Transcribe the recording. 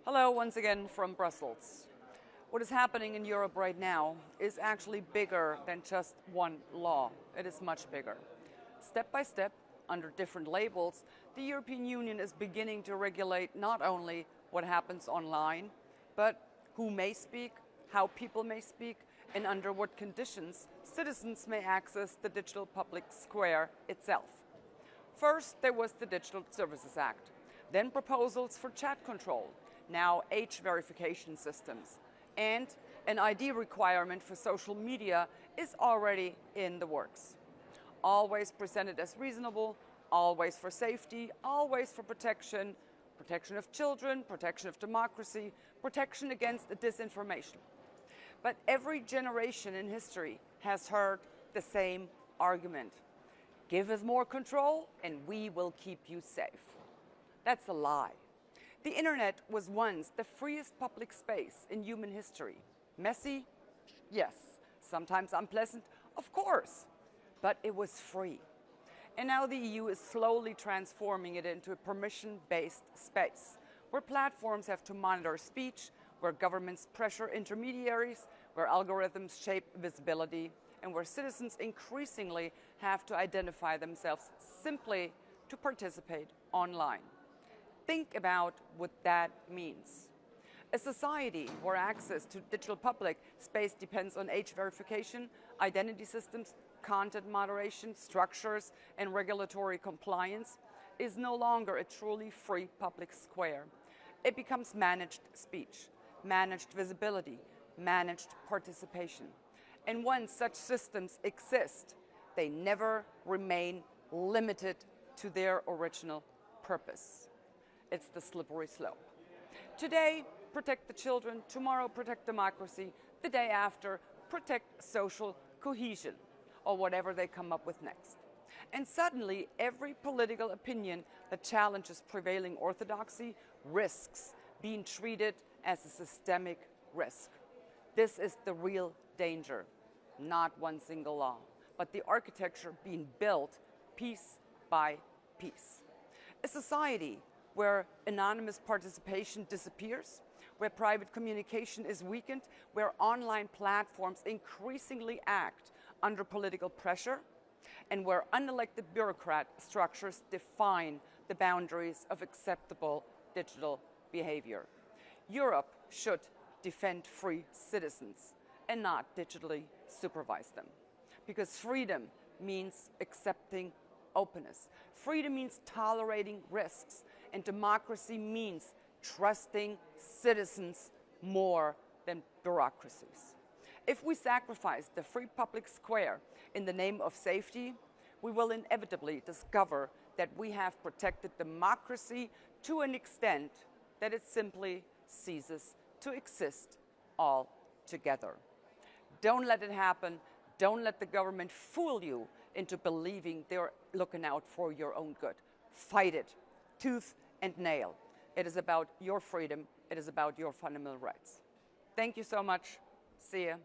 Hello, once again from Brussels. What is happening in Europe right now is actually bigger than just one law. It is much bigger. Step by step, under different labels, the European Union is beginning to regulate not only what happens online, but who may speak, how people may speak, and under what conditions citizens may access the digital public square itself. First, there was the Digital Services Act, then proposals for chat control, now age verification systems, and an ID requirement for social media is already in the works. Always presented as reasonable, always for safety, always for protection, protection of children, protection of democracy, protection against disinformation. But every generation in history has heard the same argument. Give us more control and we will keep you safe. That's a lie. The internet was once the freest public space in human history. Messy? Yes. Sometimes unpleasant? Of course. But it was free. And now the EU is slowly transforming it into a permission-based space, where platforms have to monitor speech, where governments pressure intermediaries, where algorithms shape visibility, and where citizens increasingly have to identify themselves simply to participate online. Think about what that means. A society where access to digital public space depends on age verification, identity systems, content moderation, structures, and regulatory compliance is no longer a truly free public square. It becomes managed speech, managed visibility, managed participation. And once such systems exist, they never remain limited to their original purpose. It's the slippery slope. Today, protect the children. Tomorrow, protect democracy. The day after, protect social cohesion, or whatever they come up with next. And suddenly, every political opinion that challenges prevailing orthodoxy risks being treated as a systemic risk. This is the real danger, not one single law, but the architecture being built piece by piece. A society where anonymous participation disappears, where private communication is weakened, where online platforms increasingly act under political pressure, and where unelected bureaucrat structures define the boundaries of acceptable digital behavior. Europe should defend free citizens and not digitally supervise them. Because freedom means accepting openness. Freedom means tolerating risks, and democracy means trusting citizens more than bureaucracies. If we sacrifice the free public square in the name of safety, we will inevitably discover that we have protected democracy to an extent that it simply ceases to exist altogether. Don't let it happen. Don't let the government fool you into believing they're looking out for your own good. Fight it, tooth and nail. It is about your freedom. It is about your fundamental rights. Thank you so much. See ya.